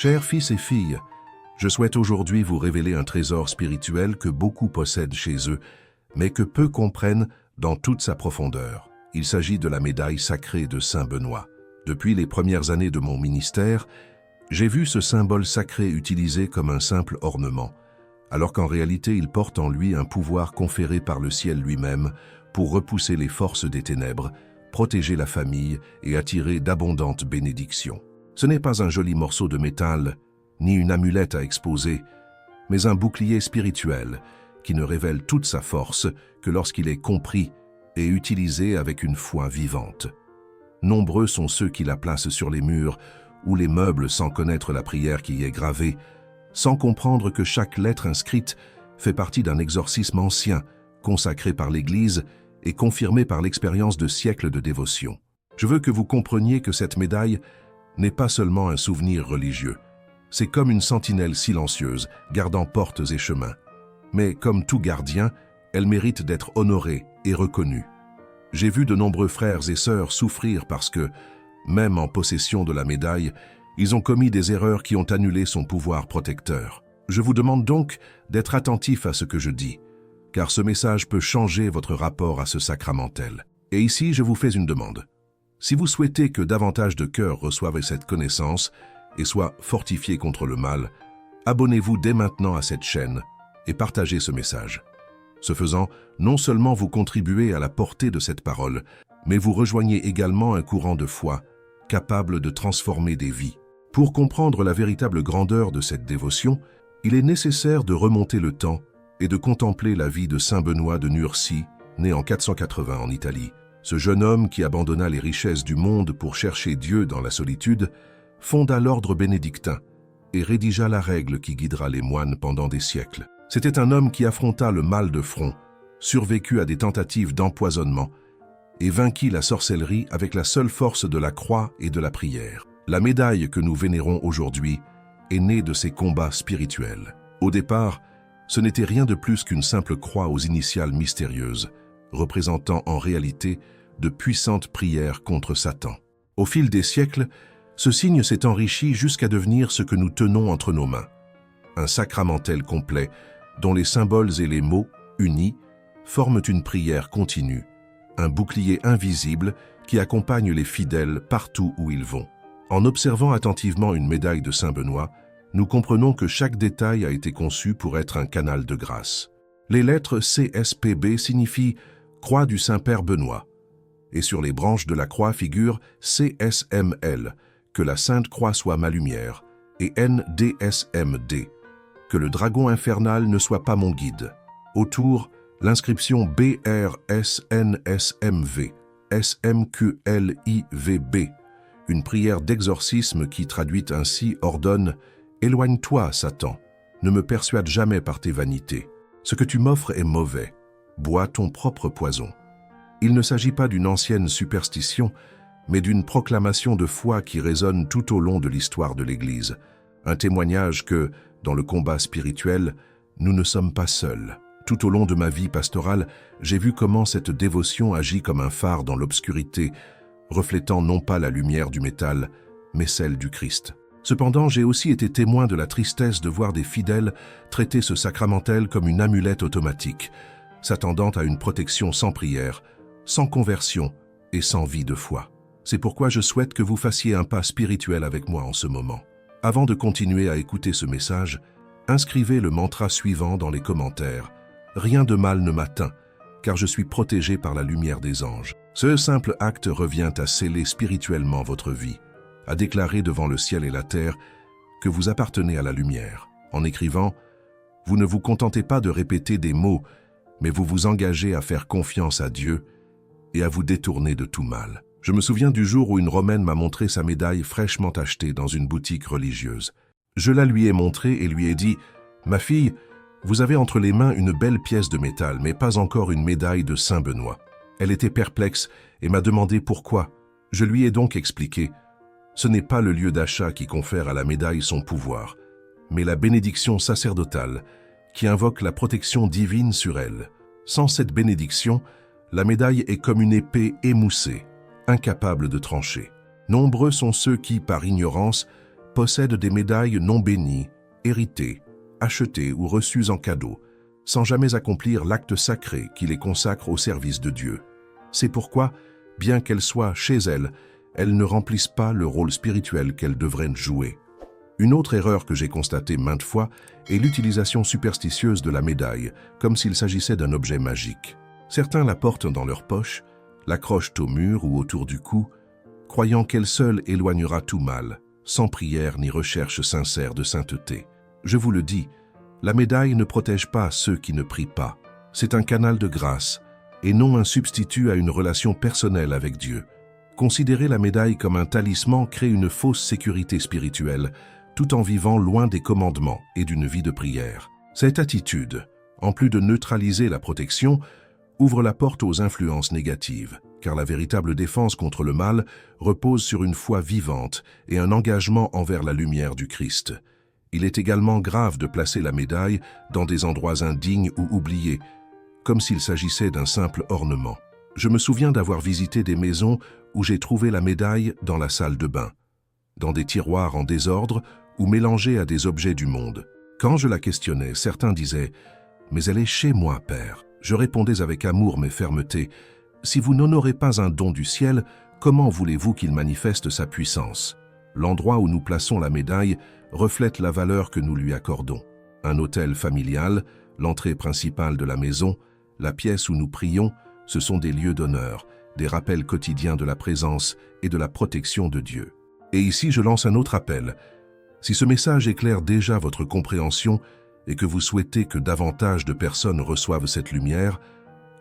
Chers fils et filles, je souhaite aujourd'hui vous révéler un trésor spirituel que beaucoup possèdent chez eux, mais que peu comprennent dans toute sa profondeur. Il s'agit de la médaille sacrée de Saint Benoît. Depuis les premières années de mon ministère, j'ai vu ce symbole sacré utilisé comme un simple ornement, alors qu'en réalité il porte en lui un pouvoir conféré par le ciel lui-même pour repousser les forces des ténèbres, protéger la famille et attirer d'abondantes bénédictions. Ce n'est pas un joli morceau de métal, ni une amulette à exposer, mais un bouclier spirituel qui ne révèle toute sa force que lorsqu'il est compris et utilisé avec une foi vivante. Nombreux sont ceux qui la placent sur les murs ou les meubles sans connaître la prière qui y est gravée, sans comprendre que chaque lettre inscrite fait partie d'un exorcisme ancien, consacré par l'Église et confirmé par l'expérience de siècles de dévotion. Je veux que vous compreniez que cette médaille n'est pas seulement un souvenir religieux. C'est comme une sentinelle silencieuse, gardant portes et chemins. Mais comme tout gardien, elle mérite d'être honorée et reconnue. J'ai vu de nombreux frères et sœurs souffrir parce que, même en possession de la médaille, ils ont commis des erreurs qui ont annulé son pouvoir protecteur. Je vous demande donc d'être attentif à ce que je dis, car ce message peut changer votre rapport à ce sacramentel. Et ici, je vous fais une demande. Si vous souhaitez que davantage de cœurs reçoivent cette connaissance et soient fortifiés contre le mal, abonnez-vous dès maintenant à cette chaîne et partagez ce message. Ce faisant, non seulement vous contribuez à la portée de cette parole, mais vous rejoignez également un courant de foi capable de transformer des vies. Pour comprendre la véritable grandeur de cette dévotion, il est nécessaire de remonter le temps et de contempler la vie de Saint Benoît de Nursie, né en 480 en Italie. Ce jeune homme qui abandonna les richesses du monde pour chercher Dieu dans la solitude, fonda l'ordre bénédictin et rédigea la règle qui guidera les moines pendant des siècles. C'était un homme qui affronta le mal de front, survécut à des tentatives d'empoisonnement et vainquit la sorcellerie avec la seule force de la croix et de la prière. La médaille que nous vénérons aujourd'hui est née de ces combats spirituels. Au départ, ce n'était rien de plus qu'une simple croix aux initiales mystérieuses, représentant en réalité de puissantes prières contre Satan. Au fil des siècles, ce signe s'est enrichi jusqu'à devenir ce que nous tenons entre nos mains. Un sacramentel complet, dont les symboles et les mots, unis, forment une prière continue, un bouclier invisible qui accompagne les fidèles partout où ils vont. En observant attentivement une médaille de Saint Benoît, nous comprenons que chaque détail a été conçu pour être un canal de grâce. Les lettres CSPB signifient « Croix du Saint-Père Benoît » et sur les branches de la croix figure CSML, que la Sainte Croix soit ma lumière, et NDSMD, que le dragon infernal ne soit pas mon guide. Autour, l'inscription BRSNSMV, SMQLIVB, une prière d'exorcisme qui, traduite ainsi, ordonne « Éloigne-toi, Satan, ne me persuade jamais par tes vanités. Ce que tu m'offres est mauvais, bois ton propre poison. » Il ne s'agit pas d'une ancienne superstition, mais d'une proclamation de foi qui résonne tout au long de l'histoire de l'Église, un témoignage que, dans le combat spirituel, nous ne sommes pas seuls. Tout au long de ma vie pastorale, j'ai vu comment cette dévotion agit comme un phare dans l'obscurité, reflétant non pas la lumière du métal, mais celle du Christ. Cependant, j'ai aussi été témoin de la tristesse de voir des fidèles traiter ce sacramentel comme une amulette automatique, s'attendant à une protection sans prière, sans conversion et sans vie de foi. C'est pourquoi je souhaite que vous fassiez un pas spirituel avec moi en ce moment. Avant de continuer à écouter ce message, inscrivez le mantra suivant dans les commentaires. Rien de mal ne m'atteint, car je suis protégé par la lumière des anges. Ce simple acte revient à sceller spirituellement votre vie, à déclarer devant le ciel et la terre que vous appartenez à la lumière. En écrivant, vous ne vous contentez pas de répéter des mots, mais vous vous engagez à faire confiance à Dieu et à vous détourner de tout mal. Je me souviens du jour où une Romaine m'a montré sa médaille fraîchement achetée dans une boutique religieuse. Je la lui ai montrée et lui ai dit « Ma fille, vous avez entre les mains une belle pièce de métal, mais pas encore une médaille de Saint Benoît. » Elle était perplexe et m'a demandé pourquoi. Je lui ai donc expliqué « Ce n'est pas le lieu d'achat qui confère à la médaille son pouvoir, mais la bénédiction sacerdotale qui invoque la protection divine sur elle. Sans cette bénédiction, la médaille est comme une épée émoussée, incapable de trancher. Nombreux sont ceux qui, par ignorance, possèdent des médailles non bénies, héritées, achetées ou reçues en cadeau, sans jamais accomplir l'acte sacré qui les consacre au service de Dieu. C'est pourquoi, bien qu'elles soient chez elles ne remplissent pas le rôle spirituel qu'elles devraient jouer. Une autre erreur que j'ai constatée maintes fois est l'utilisation superstitieuse de la médaille, comme s'il s'agissait d'un objet magique. Certains la portent dans leur poche, l'accrochent au mur ou autour du cou, croyant qu'elle seule éloignera tout mal, sans prière ni recherche sincère de sainteté. Je vous le dis, la médaille ne protège pas ceux qui ne prient pas. C'est un canal de grâce, et non un substitut à une relation personnelle avec Dieu. Considérer la médaille comme un talisman crée une fausse sécurité spirituelle, tout en vivant loin des commandements et d'une vie de prière. Cette attitude, en plus de neutraliser la protection, ouvre la porte aux influences négatives, car la véritable défense contre le mal repose sur une foi vivante et un engagement envers la lumière du Christ. Il est également grave de placer la médaille dans des endroits indignes ou oubliés, comme s'il s'agissait d'un simple ornement. Je me souviens d'avoir visité des maisons où j'ai trouvé la médaille dans la salle de bain, dans des tiroirs en désordre ou mélangée à des objets du monde. Quand je la questionnais, certains disaient « Mais elle est chez moi, Père ». Je répondais avec amour mais fermeté « Si vous n'honorez pas un don du ciel, comment voulez-vous qu'il manifeste sa puissance ?» L'endroit où nous plaçons la médaille reflète la valeur que nous lui accordons. Un autel familial, l'entrée principale de la maison, la pièce où nous prions, ce sont des lieux d'honneur, des rappels quotidiens de la présence et de la protection de Dieu. Et ici, je lance un autre appel. Si ce message éclaire déjà votre compréhension et que vous souhaitez que davantage de personnes reçoivent cette lumière,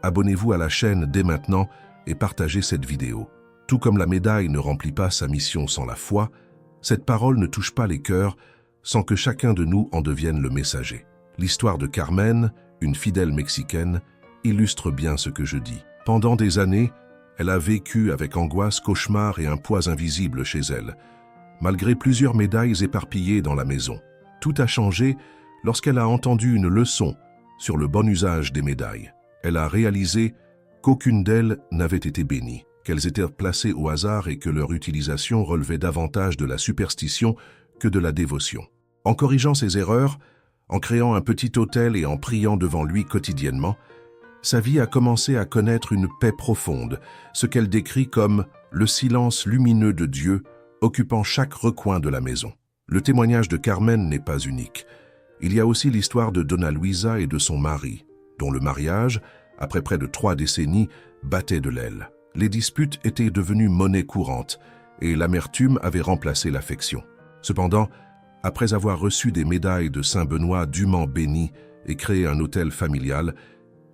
abonnez-vous à la chaîne dès maintenant et partagez cette vidéo. Tout comme la médaille ne remplit pas sa mission sans la foi, cette parole ne touche pas les cœurs sans que chacun de nous en devienne le messager. L'histoire de Carmen, une fidèle mexicaine, illustre bien ce que je dis. Pendant des années, elle a vécu avec angoisse, cauchemar et un poids invisible chez elle, malgré plusieurs médailles éparpillées dans la maison. Tout a changé lorsqu'elle a entendu une leçon sur le bon usage des médailles. Elle a réalisé qu'aucune d'elles n'avait été bénie, qu'elles étaient placées au hasard et que leur utilisation relevait davantage de la superstition que de la dévotion. En corrigeant ses erreurs, en créant un petit autel et en priant devant lui quotidiennement, sa vie a commencé à connaître une paix profonde, ce qu'elle décrit comme le silence lumineux de Dieu occupant chaque recoin de la maison. Le témoignage de Carmen n'est pas unique. Il y a aussi l'histoire de Donna Luisa et de son mari, dont le mariage, après près de 3 décennies, battait de l'aile. Les disputes étaient devenues monnaie courante et l'amertume avait remplacé l'affection. Cependant, après avoir reçu des médailles de Saint-Benoît dûment bénies et créé un autel familial,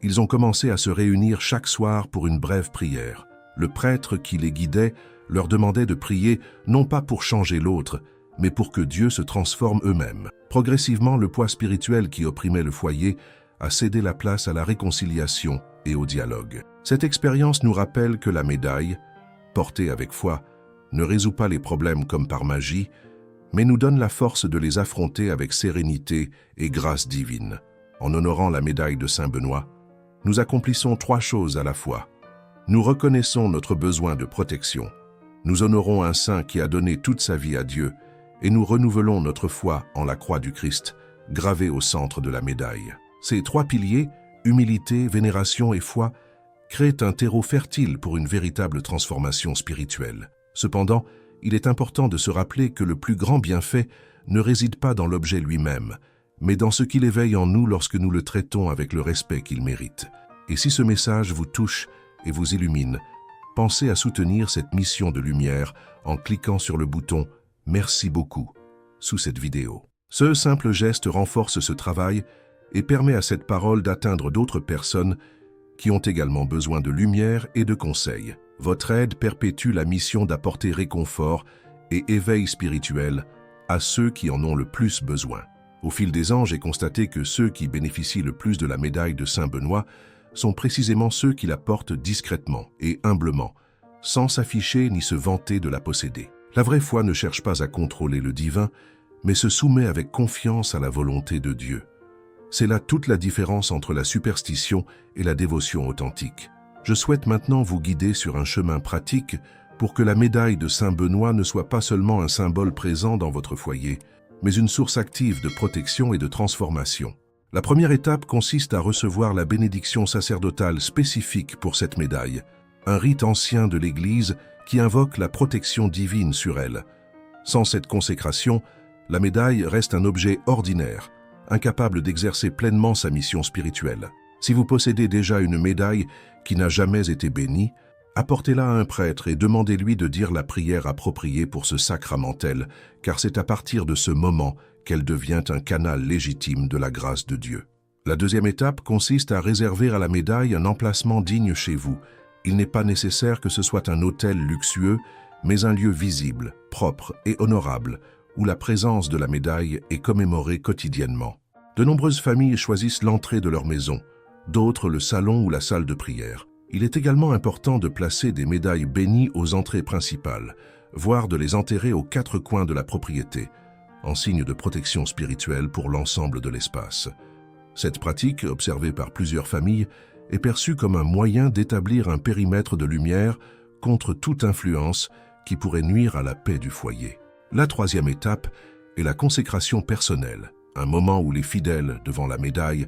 ils ont commencé à se réunir chaque soir pour une brève prière. Le prêtre qui les guidait leur demandait de prier non pas pour changer l'autre, mais pour que Dieu se transforme eux-mêmes. Progressivement, le poids spirituel qui opprimait le foyer a cédé la place à la réconciliation et au dialogue. Cette expérience nous rappelle que la médaille, portée avec foi, ne résout pas les problèmes comme par magie, mais nous donne la force de les affronter avec sérénité et grâce divine. En honorant la médaille de Saint-Benoît, nous accomplissons 3 choses à la fois. Nous reconnaissons notre besoin de protection, nous honorons un saint qui a donné toute sa vie à Dieu, et nous renouvelons notre foi en la croix du Christ, gravée au centre de la médaille. Ces 3 piliers, humilité, vénération et foi, créent un terreau fertile pour une véritable transformation spirituelle. Cependant, il est important de se rappeler que le plus grand bienfait ne réside pas dans l'objet lui-même, mais dans ce qu'il éveille en nous lorsque nous le traitons avec le respect qu'il mérite. Et si ce message vous touche et vous illumine, pensez à soutenir cette mission de lumière en cliquant sur le bouton « Merci beaucoup » sous cette vidéo. Ce simple geste renforce ce travail et permet à cette parole d'atteindre d'autres personnes qui ont également besoin de lumière et de conseils. Votre aide perpétue la mission d'apporter réconfort et éveil spirituel à ceux qui en ont le plus besoin. Au fil des ans, j'ai constaté que ceux qui bénéficient le plus de la médaille de Saint-Benoît sont précisément ceux qui la portent discrètement et humblement, sans s'afficher ni se vanter de la posséder. La vraie foi ne cherche pas à contrôler le divin, mais se soumet avec confiance à la volonté de Dieu. C'est là toute la différence entre la superstition et la dévotion authentique. Je souhaite maintenant vous guider sur un chemin pratique pour que la médaille de Saint Benoît ne soit pas seulement un symbole présent dans votre foyer, mais une source active de protection et de transformation. La première étape consiste à recevoir la bénédiction sacerdotale spécifique pour cette médaille, un rite ancien de l'Église qui invoque la protection divine sur elle. Sans cette consécration, la médaille reste un objet ordinaire, incapable d'exercer pleinement sa mission spirituelle. Si vous possédez déjà une médaille qui n'a jamais été bénie, apportez-la à un prêtre et demandez-lui de dire la prière appropriée pour ce sacramentel, car c'est à partir de ce moment qu'elle devient un canal légitime de la grâce de Dieu. La deuxième étape consiste à réserver à la médaille un emplacement digne chez vous. Il n'est pas nécessaire que ce soit un hôtel luxueux, mais un lieu visible, propre et honorable, où la présence de la médaille est commémorée quotidiennement. De nombreuses familles choisissent l'entrée de leur maison, d'autres le salon ou la salle de prière. Il est également important de placer des médailles bénies aux entrées principales, voire de les enterrer aux quatre coins de la propriété, en signe de protection spirituelle pour l'ensemble de l'espace. Cette pratique, observée par plusieurs familles, est perçue comme un moyen d'établir un périmètre de lumière contre toute influence qui pourrait nuire à la paix du foyer. La troisième étape est la consécration personnelle, un moment où les fidèles, devant la médaille,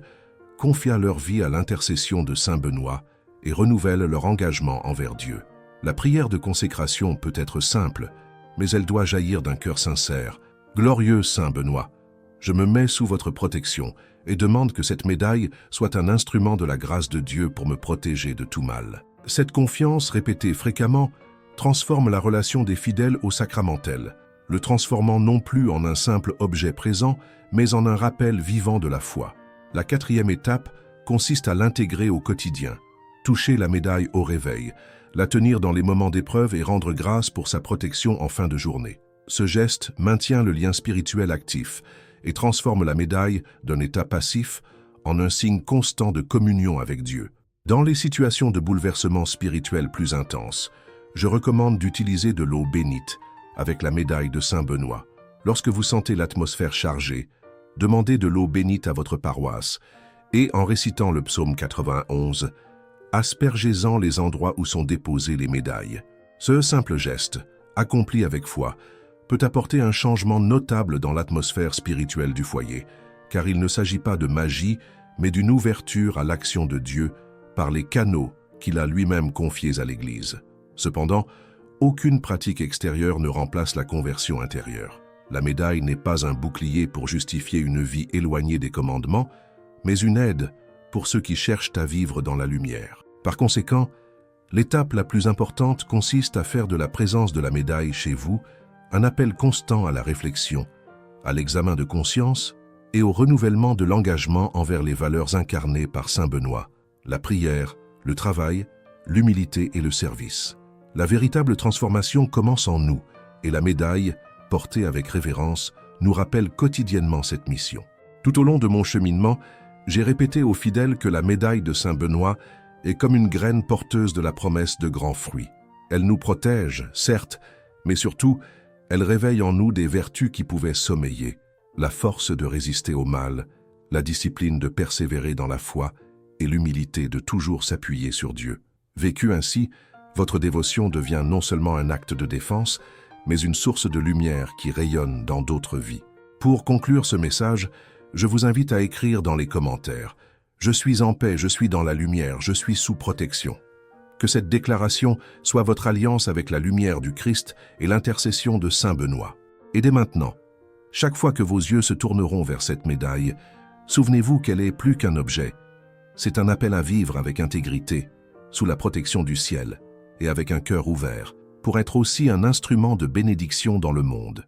confient leur vie à l'intercession de Saint Benoît et renouvellent leur engagement envers Dieu. La prière de consécration peut être simple, mais elle doit jaillir d'un cœur sincère. « Glorieux Saint Benoît, je me mets sous votre protection et demande que cette médaille soit un instrument de la grâce de Dieu pour me protéger de tout mal. » Cette confiance, répétée fréquemment, transforme la relation des fidèles au sacramentel, le transformant non plus en un simple objet présent, mais en un rappel vivant de la foi. La quatrième étape consiste à l'intégrer au quotidien, toucher la médaille au réveil, la tenir dans les moments d'épreuve et rendre grâce pour sa protection en fin de journée. Ce geste maintient le lien spirituel actif et transforme la médaille d'un état passif en un signe constant de communion avec Dieu. Dans les situations de bouleversement spirituel plus intenses, je recommande d'utiliser de l'eau bénite avec la médaille de Saint Benoît. Lorsque vous sentez l'atmosphère chargée, demandez de l'eau bénite à votre paroisse et, en récitant le psaume 91, aspergez-en les endroits où sont déposées les médailles. Ce simple geste, accompli avec foi, peut apporter un changement notable dans l'atmosphère spirituelle du foyer, car il ne s'agit pas de magie, mais d'une ouverture à l'action de Dieu par les canaux qu'il a lui-même confiés à l'Église. Cependant, aucune pratique extérieure ne remplace la conversion intérieure. La médaille n'est pas un bouclier pour justifier une vie éloignée des commandements, mais une aide pour ceux qui cherchent à vivre dans la lumière. Par conséquent, l'étape la plus importante consiste à faire de la présence de la médaille chez vous un appel constant à la réflexion, à l'examen de conscience et au renouvellement de l'engagement envers les valeurs incarnées par Saint Benoît, la prière, le travail, l'humilité et le service. La véritable transformation commence en nous et la médaille, portée avec révérence, nous rappelle quotidiennement cette mission. Tout au long de mon cheminement, j'ai répété aux fidèles que la médaille de Saint Benoît est comme une graine porteuse de la promesse de grands fruits. Elle nous protège, certes, mais surtout, elle réveille en nous des vertus qui pouvaient sommeiller, la force de résister au mal, la discipline de persévérer dans la foi et l'humilité de toujours s'appuyer sur Dieu. Vécue ainsi, votre dévotion devient non seulement un acte de défense, mais une source de lumière qui rayonne dans d'autres vies. Pour conclure ce message, je vous invite à écrire dans les commentaires « Je suis en paix, je suis dans la lumière, je suis sous protection ». Que cette déclaration soit votre alliance avec la lumière du Christ et l'intercession de Saint Benoît. Et dès maintenant, chaque fois que vos yeux se tourneront vers cette médaille, souvenez-vous qu'elle est plus qu'un objet. C'est un appel à vivre avec intégrité, sous la protection du ciel, et avec un cœur ouvert, pour être aussi un instrument de bénédiction dans le monde.